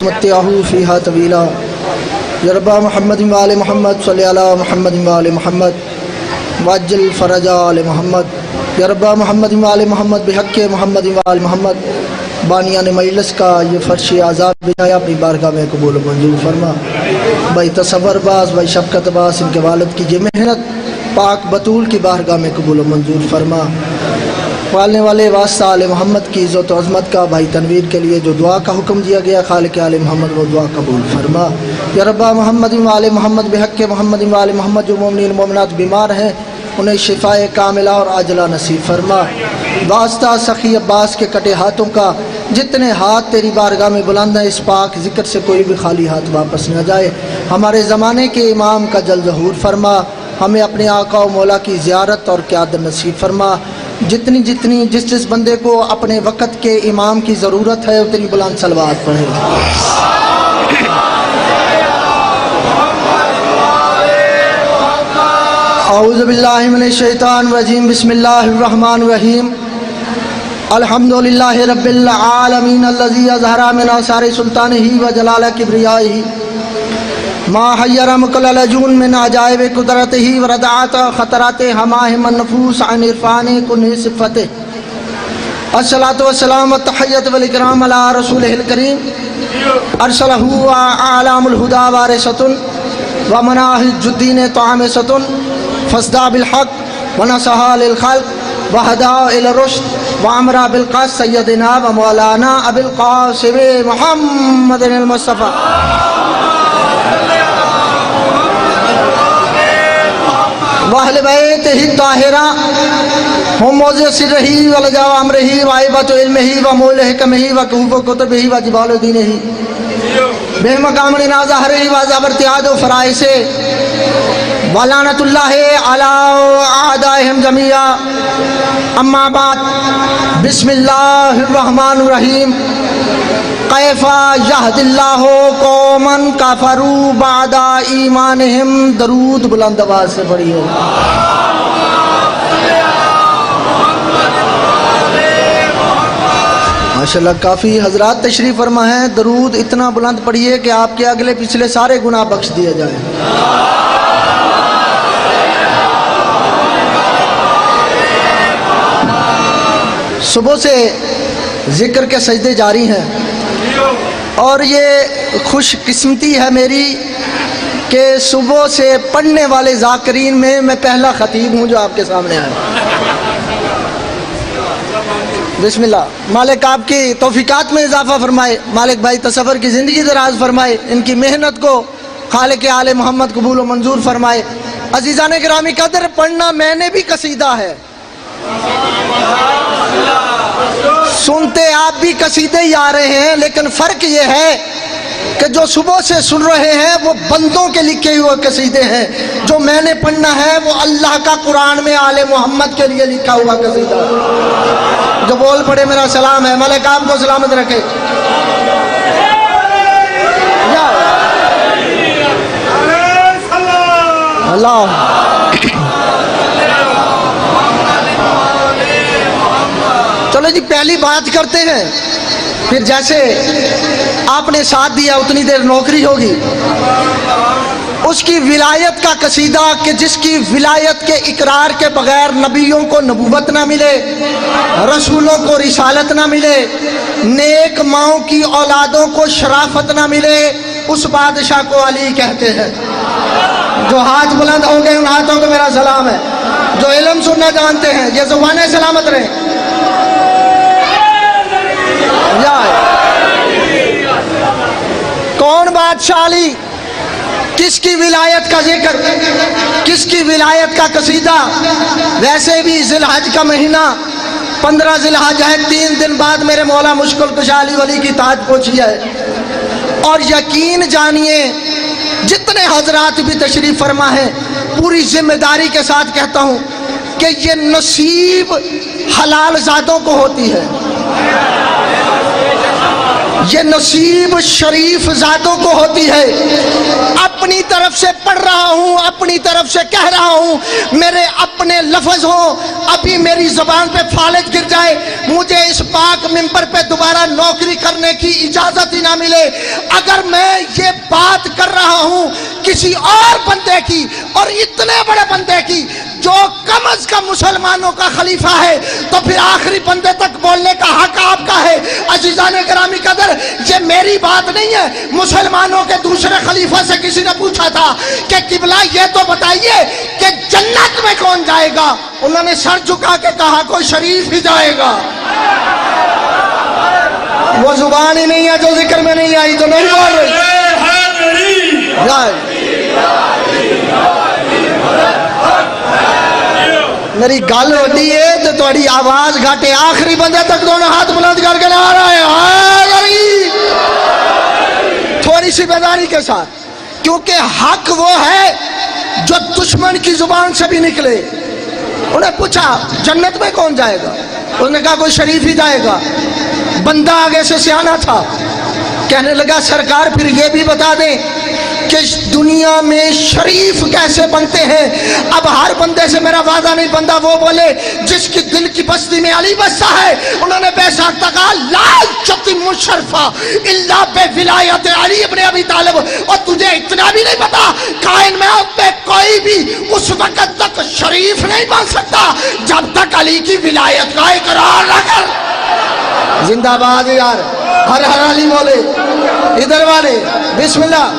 متعہو فیہا طویلا یا رب محمد و آل محمد صلی علی محمد و آل محمد واجل فرج آل محمد یا رب محمد و آل محمد بحق محمد و آل محمد بانیان مجلس کا یہ فرش آزاد بجائے اپنی بارگاہ میں قبول و منظور فرما۔ بھائی تصور باز بھائی شفقت باز ان کے والد کی یہ محنت پاک بطول کی بارگاہ میں قبول و منظور فرما۔ پالنے والے واسطہ آل محمد کی عزت و عظمت کا بھائی تنویر کے لیے جو دعا کا حکم دیا گیا خالق آل محمد وہ دعا قبول فرما۔ یا رب محمد و آل محمد بحق محمد و آل محمد جو مومنین مومنات بیمار ہیں انہیں شفاء کاملہ اور عاجلہ نصیب فرما۔ واسطہ سخی عباس کے کٹے ہاتھوں کا جتنے ہاتھ تیری بارگاہ میں بلند ہیں اس پاک ذکر سے کوئی بھی خالی ہاتھ واپس نہ جائے۔ ہمارے زمانے کے امام کا جل ظہور فرما، ہمیں اپنے آقا و مولا کی زیارت اور قیادت نصیب فرما۔ جس بندے کو اپنے وقت کے امام کی ضرورت ہے اتنی بلند صلوات پڑھے۔ اعوذ باللہ من الشیطان الرجیم بسم اللہ الرحمن الرحیم الحمدللہ رب العالمین الذی اظہر من آثار سلطانہ و جلال کبریائہ ما حیر مقلل جون من عجائب قدرتہ وردعات خطرات ہماہم النفوس عن عرفان کنہ صفتہ۔ الصلاة والسلام والتحیت والاکرام علی رسولہ الکریم ارسلہ اعلام الہدا وارثۃ ومناہج الدین طعامۃ فاصدع بالحق ونصح للخلق وہدی الی الرشد وامر بالقسط سیدنا و مولانا ابی القاسم محمد المصطفیٰ واہل بیت ہی طاہرہ ہم موضع سرہی ولجا امرہی وعیبت علمہی ومول حکمہی وقوف کتبہی وجبال دینہی بے مقام نازہ رہی واضح ارتعاد و فرائض ولعنت اللہ علی اعدائہم جمیعا۔ اما بعد بسم اللہ الرحمن الرحیم کیف یہد اللہ قوما کفروا بعد ایمانہم۔ درود بلند آواز سے پڑھیے۔ ماشاءاللہ کافی حضرات تشریف فرما ہیں، درود اتنا بلند پڑھیے کہ آپ کے اگلے پچھلے سارے گناہ بخش دیے جائیں۔ صبح سے ذکر کے سجدے جاری ہیں اور یہ خوش قسمتی ہے میری کہ صبح سے پڑھنے والے ذاکرین میں پہلا خطیب ہوں جو آپ کے سامنے آیا۔ بسم اللہ۔ مالک آپ کی توفیقات میں اضافہ فرمائے، مالک بھائی تصور کی زندگی دراز فرمائے، ان کی محنت کو خالق آل محمد قبول و منظور فرمائے۔ عزیزان گرامی قدر، پڑھنا میں نے بھی قصیدہ ہے، سنتے آپ بھی قصیدے ہی آ رہے ہیں، لیکن فرق یہ ہے کہ جو صبح سے سن رہے ہیں وہ بندوں کے لکھے ہوئے قصیدے ہیں، جو میں نے پڑھنا ہے وہ اللہ کا قرآن میں آل محمد کے لیے لکھا ہوا قصیدہ ہے۔ جو بول پڑے میرا سلام ہے، مالک آپ کو سلامت رکھے۔ اللہ چلو جی پہلی بات کرتے ہیں، پھر جیسے آپ نے ساتھ دیا اتنی دیر نوکری ہوگی۔ اس کی ولایت کا قصیدہ کہ جس کی ولایت کے اقرار کے بغیر نبیوں کو نبوت نہ ملے، رسولوں کو رسالت نہ ملے، نیک ماؤں کی اولادوں کو شرافت نہ ملے، اس بادشاہ کو علی کہتے ہیں۔ جو ہاتھ بلند ہوں گے ان ہاتھوں کو میرا سلام ہے، جو علم سننا جانتے ہیں یہ زبانیں سلامت رہیں۔ کون بادشاہ علی، کس کی ولایت کا ذکر، کس کی ولایت کا قصیدہ۔ ویسے بھی ذی الحج کا مہینہ 15 ذی الحج ہے، 3 دن بعد میرے مولا مشکل کشا علی ولی کی تاج پوچھی ہے۔ اور یقین جانیے جتنے حضرات بھی تشریف فرما ہے، پوری ذمہ داری کے ساتھ کہتا ہوں کہ یہ نصیب حلال زادوں کو ہوتی ہے، یہ نصیب شریف ذاتوں کو ہوتی ہے. اپنی طرف سے پڑھ رہا ہوں، اپنی طرف سے کہہ رہا ہوں، میرے اپنے لفظ ہوں، ابھی میری زبان پہ فالج گر جائے، مجھے اس پاک منبر پہ دوبارہ نوکری کرنے کی اجازت ہی نہ ملے. اگر میں یہ بات کر رہا ہوں کسی اور بندے کی، اور اتنے بڑے بندے کی جو کم از کم مسلمانوں کا خلیفہ ہے، تو پھر آخری بندے تک بولنے کا حق آپ کا ہے. عزیزان گرامی قدر، یہ میری بات نہیں ہے. مسلمانوں کے دوسرے خلیفہ سے کسی نے پوچھا تھا کہ قبلہ یہ تو بتائیے کہ جنت میں کون جائے گا؟ انہوں نے سر جھکا کے کہا کوئی شریف ہی جائے گا. وہ زبان ہی نہیں ہے جو ذکر میں نہیں آئی تو نہیں بول رہی. میری گل ہوتی ہے تو تھوڑی آواز گھاٹے. آخری بندے تک دونوں ہاتھ بلند کر کے آ رہا ہے تھوڑی سی بیداری کے ساتھ، کیونکہ حق وہ ہے جو دشمن کی زبان سے بھی نکلے. انہیں پوچھا جنت میں کون جائے گا؟ انہوں نے کہا کوئی شریف ہی جائے گا. بندہ آگے سے سیانا تھا، کہنے لگا سرکار پھر یہ بھی بتا دیں کہ دنیا میں شریف کیسے بنتے ہیں؟ اب ہر بندے سے میرا وعدہ نہیں بندہ وہ بولے جس کی دل کی بستی میں علی بسا ہے. انہوں نے بے ساختہ کہا لا یتم شرفا الا بولایت علی ابن ابی طالب. اور تجھے اتنا بھی نہیں پتا کائنات میں کوئی بھی اس وقت تک شریف نہیں بن سکتا جب تک علی کی ولایت کا اقرار نہ کر. زندہ باد یار، ہر علی بولے. ادھر والے بسم اللہ.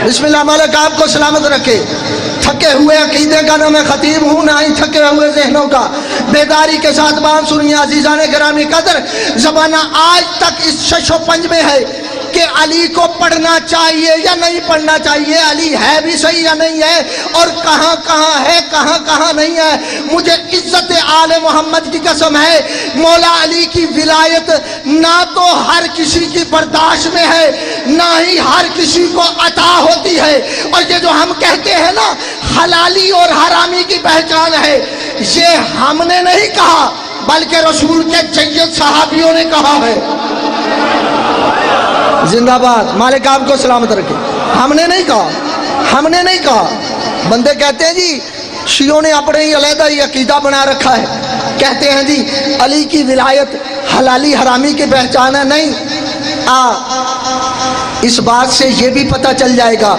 بسم اللہ. مالک آپ کو سلامت رکھے. تھکے ہوئے عقیدے کا نہ میں خطیب ہوں، نہ ہی تھکے ہوئے ذہنوں کا. بیداری کے ساتھ بات سنیے عزیزان گرامی قدر. زمانہ آج تک اس شش و پنج میں ہے کہ علی کو پڑھنا چاہیے یا نہیں پڑھنا چاہیے، علی ہے بھی صحیح یا نہیں ہے، اور کہاں کہاں ہے کہاں کہاں نہیں ہے. مجھے عزت آل محمد کی قسم ہے، مولا علی کی ولایت نہ تو ہر کسی کی برداشت میں ہے، نہ ہی ہر کسی کو عطا ہوتی ہے. اور یہ جو ہم کہتے ہیں نا حلالی اور حرامی کی پہچان ہے، یہ ہم نے نہیں کہا بلکہ رسول کے جید صحابیوں نے کہا ہے. زندہ باد. مالک آپ کو سلامت رکھے. ہم نے نہیں کہا، ہم نے نہیں کہا. بندے کہتے ہیں جی شیعوں نے اپنے ہی علیحدہ ہی عقیدہ بنا رکھا ہے، کہتے ہیں جی علی کی ولایت حلالی حرامی کی پہچان ہے. نہیں، اس بات سے یہ بھی پتہ چل جائے گا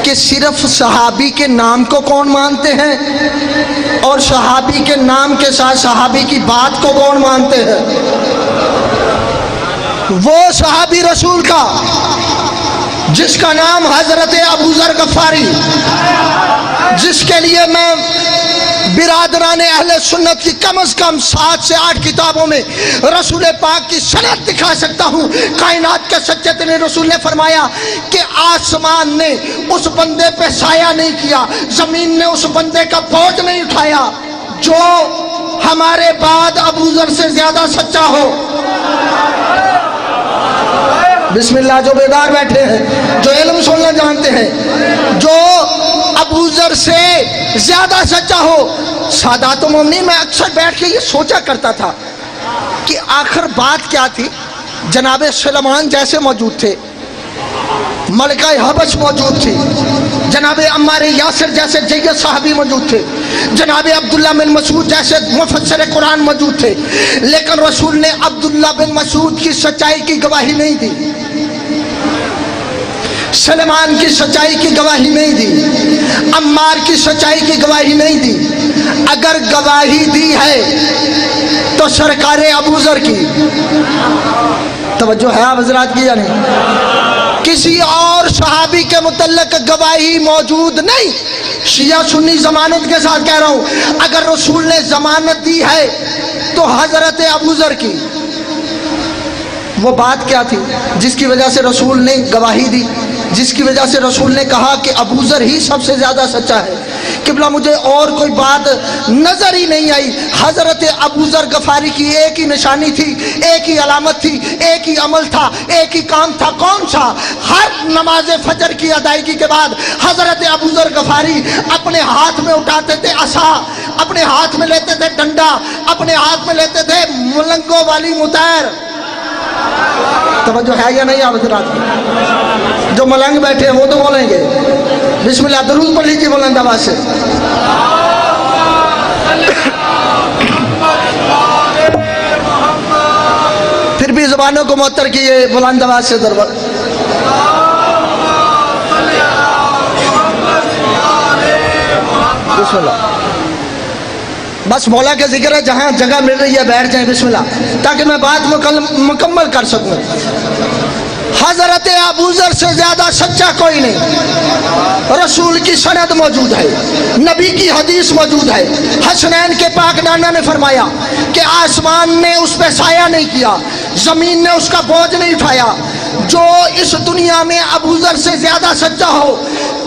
کہ صرف صحابی کے نام کو کون مانتے ہیں اور صحابی کے نام کے ساتھ صحابی کی بات کو کون مانتے ہیں. وہ صحابی رسول کا جس کا نام حضرت ابو ذر غفاری، جس کے لیے میں برادران اہل سنت کی کم از کم 7 سے 8 کتابوں میں رسول پاک کی سند دکھا سکتا ہوں. کائنات کے سچے ترین رسول نے فرمایا کہ آسمان نے اس بندے پہ سایہ نہیں کیا، زمین نے اس بندے کا بوجھ نہیں اٹھایا جو ہمارے بعد ابو ذر سے زیادہ سچا ہو. بسم اللہ. جو بیدار بیٹھے ہیں، جو علم سننا جانتے ہیں، جو ابو ذر سے زیادہ سچا ہو. سادات و مومنین، میں اکثر بیٹھ کے یہ سوچا کرتا تھا کہ آخر بات کیا تھی. جناب سلیمان جیسے موجود تھے، ملکہ حبش موجود تھی، جناب عمار یاسر جیسے جید صحابی موجود تھے، جناب عبداللہ بن مسعود جیسے مفسر قرآن موجود تھے، لیکن رسول نے عبداللہ بن مسعود کی سچائی کی گواہی نہیں دی، سلیمان کی سچائی کی گواہی نہیں دی، عمار کی سچائی کی گواہی نہیں دی. اگر گواہی دی ہے تو سرکار ابو ذر کی. توجہ ہے آپ حضرات کی یا نہیں؟ کسی اور صحابی کے متعلق گواہی موجود نہیں. شیعہ سنی ضمانت کے ساتھ کہہ رہا ہوں، اگر رسول نے ضمانت دی ہے تو حضرت ابو ذر کی. وہ بات کیا تھی جس کی وجہ سے رسول نے گواہی دی؟ جس کی وجہ سے رسول نے کہا کہ ابو ذر ہی سب سے زیادہ سچا ہے۔ قبلہ مجھے اور کوئی بات نظر ہی نہیں آئی۔ حضرت ابو ذر غفاری کی ایک ہی نشانی تھی، ایک ہی علامت تھی، ایک ہی عمل تھا، ایک ہی کام تھا۔ کون سا؟ ہر نماز فجر کی ادائیگی کے بعد حضرت ابو ذر غفاری اپنے ہاتھ میں اٹھاتے تھے عصا، اپنے ہاتھ میں لیتے تھے ڈنڈا، اپنے ہاتھ میں لیتے تھے ملنگوں والی متیر۔ توجہ ہے یا نہیں آپ حضرات؟ جو ملنگ بیٹھے ہیں وہ تو بولیں گے بسم اللہ، درود پڑھ لیجیے بلند آواز سے۔ پھر بھی زبانوں کو معطر کیے بلند آواز سے دربار۔ بسم اللہ۔ بس مولا کے ذکر ہے، جہاں جگہ مل رہی ہے بیٹھ جائیں بسم اللہ، تاکہ میں بات مکمل کر سکوں۔ حضرت ابو ذر سے زیادہ سچا کوئی نہیں۔ رسول کی سند موجود ہے، نبی کی حدیث موجود ہے۔ حسنین کے پاک نانا نے فرمایا کہ آسمان نے اس پہ سایہ نہیں کیا، زمین نے اس کا بوجھ نہیں اٹھایا۔ جو اس دنیا میں ابو ذر سے زیادہ سچا ہو،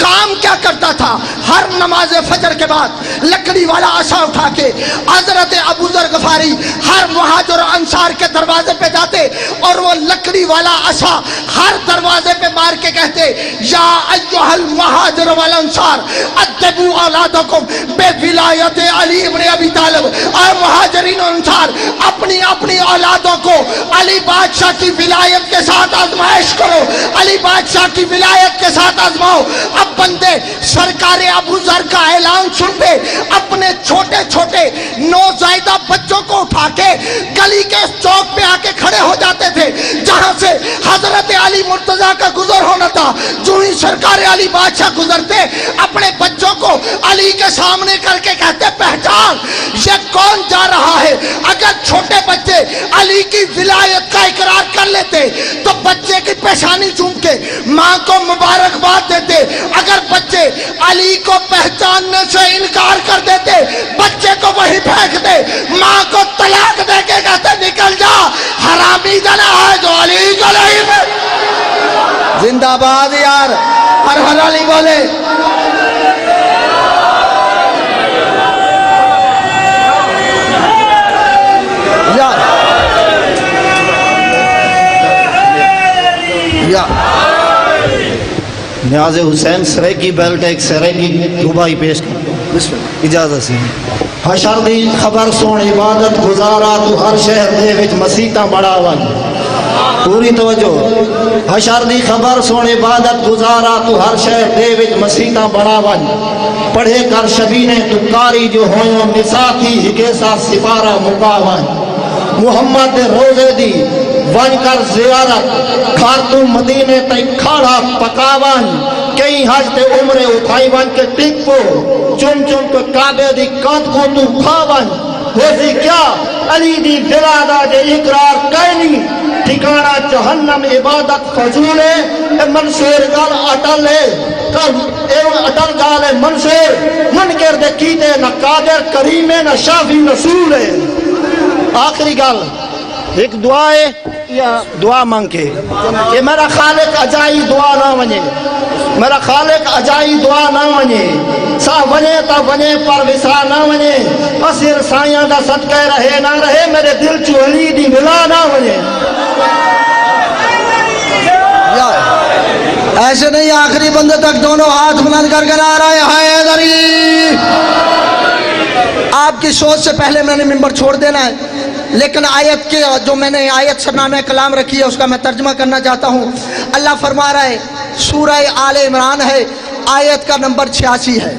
کام کیا کرتا تھا؟ ہر نماز فجر کے بعد لکڑی والا عصا اٹھا کے حضرت ابو ذر غفاری ہر مہاجر و انصار کے دروازے پہ جاتے اور وہ لکڑی والا عصا ہر دروازے پہ مار کے کہتے، یا ایھا المہاجر والانصار ادبوا اولادکم بے ولایت علی ابن ابی طالب۔ اے مہاجرین و انصار، اپنی اپنی اولادوں کو علی بادشاہ کی ولایت کے ساتھ آزمائش کرو، علی بادشاہ کی ولایت کے ساتھ آزماؤ۔ اب بندے سرکار ابو ذر کا اعلان سنتے اپنے چھوٹے چھوٹے نوزائیدہ بچوں کو اٹھا کے گلی کے چوک پہ آ کے کھڑے ہو جاتے تھے جہاں سے حضرت علی مرتضیٰ کا گزر ہونا تھا۔ جو ہی سرکار علی بادشاہ گزرتے اپنے بچوں کو علی کے سامنے کر کے کہتے، پہچان یہ کون جا رہا ہے۔ اگر چھوٹے بچے علی کی ولایت کا اقرار کر لیتے تو بچے کی پیشانی چوم کے ماں کو مبارکباد دیتے۔ اگر بچے علی کو پہچاننے سے انکار کر دیتے، بچے کو وہی پھینک دے، ماں کو طلاق دے کے کہتے نکل جا، حرامی جنا ہے جو علی کا نہیں ہے۔ زندہ باد یار، ہر ہر علی بولے۔ نیاز حسین سریکی بیلٹ ایک سریکی دوبائی پیش کر اجازت سی۔ حشر دی خبر سون عبادت گزارا تو ہر شہر دے وچ مسیتاں بڑا ون۔ پوری توجہ۔ حشر دی خبر سون عبادت گزارا تو ہر شہر دے وچ مسیتاں بڑا ون۔ پڑھے کر شبینے تو کاری جو ہویوں نساء تھی ہکے سا سپارہ مقاون۔ محمد روزے دی ون کر زیارت گھر تو مدینے تے کھاڑا پکاون۔ کئی حج تے عمرے اٹھائی ون کے ٹکو چم چم کے کعبے دی کانت کو تو کھاون۔ ہوزی کیا علی دی ولادہ دے اقرار کہنی، ٹھکانہ جہنم عبادت فضول ہے۔ اے منصور گل اٹل ہے، اٹل گال ہے منصور، منکر دے کیتے نہ قادر کریم ہے نہ شافی رسول ہے۔ آخری گل ایک دعا ہے یا دعا مانگ کے کہ میرا خالق اجائی دعا نہ ونجے، میرا خالق اجائی دعا نہ ونجے، سا ونجے تا ونجے پر وسا نہ ونجے، اسر سائیاں دا صدقہ رہے نہ رہے، میرے دل چو علی دی ملا نہ ونجے۔ ایسے نہیں، آخری بندے تک دونوں ہاتھ بلند کر کے نعرہ حیدری۔ آپ کی سوچ سے پہلے میں نے منبر چھوڑ دینا ہے، لیکن آیت کے جو میں نے آیت سے نام کلام رکھی ہے اس کا میں ترجمہ کرنا چاہتا ہوں۔ اللہ فرما رہا ہے، سورہ آل عمران ہے، آیت کا نمبر 86 ہے۔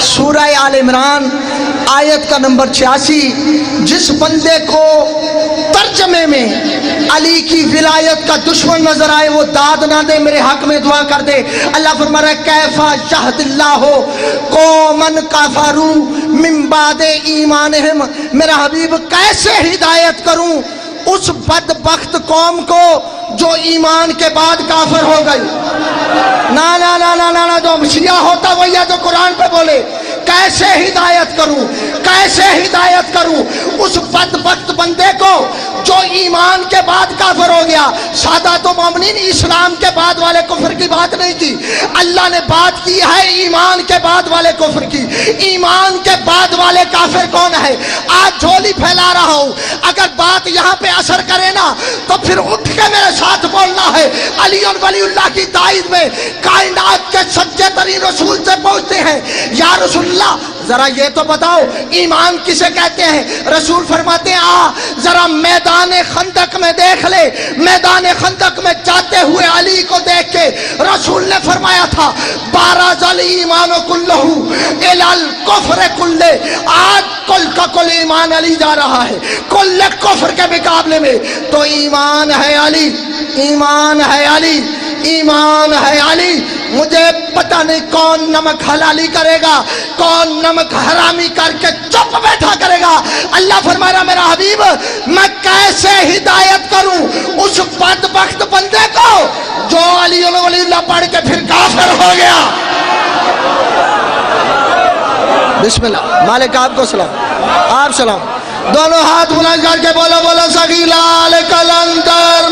سورہ آل عمران آیت کا نمبر 86۔ جس بندے کو ترجمے میں علی کی ولایت کا دشمن نظر آئے وہ داد نہ دے، میرے حق میں دعا کر دے۔ اللہ فرما رہا ہے، کیفا یہد اللہ قومن کفروا من بعد ایمانہم، میرا حبیب کیسے ہدایت کروں اس بدبخت قوم کو جو ایمان کے بعد کافر ہو گئی۔ نا نا نا نا نا جو شیعہ ہوتا وہی ہے جو قرآن پہ بولے، کیسے ہدایت کروں، کیسے ہدایت کروں اس بدبخت بندے کو جو ایمان کے بعد کافر ہو گیا۔ گیا. سادات و مومنین، اسلام کے بعد والے کفر کی بات نہیں کی، اللہ نے بات کی ہے ایمان کے بعد والے کفر کی. ایمان کے بعد والے کافر کون ہے؟ آج جھولی پھیلا رہا ہوں، اگر بات یہاں پہ اثر کرے نا تو پھر اٹھ کے میرے ساتھ بولنا ہے. علی ولی اللہ کی تائید میں کائنات کے سچے ترین رسول سے پوچھتے ہیں، یا رسول اللہ ذرا یہ تو بتاؤ ایمان کسے کہتے ہیں؟ رسول فرماتے ہیں آ ذرا میدان خندق میں دیکھ لے. میدان خندق میں جاتے ہوئے علی کو دیکھ کے رسول نے فرمایا تھا بارز الایمان کلہ الی الکفر کلہ. آج کل کا کل ایمان علی جا رہا ہے کل کفر کے مقابلے میں. تو ایمان ہے علی، ایمان ہے علی، ایمان ہے علی. مجھے پتہ نہیں کون نمک حلالی کرے گا، کون نمک حرامی کر کے چپ بیٹھا کرے گا. اللہ فرما رہا میرا حبیب میں کیسے ہدایت کروں اس بدبخت بندے کو جو علی ولی اللہ پڑھ کے پھر کافر ہو گیا. بسم اللہ. مالک آپ کو سلام، آپ سلام. دونوں ہاتھ بلند کر کے بولو بولو سگی لال کلندر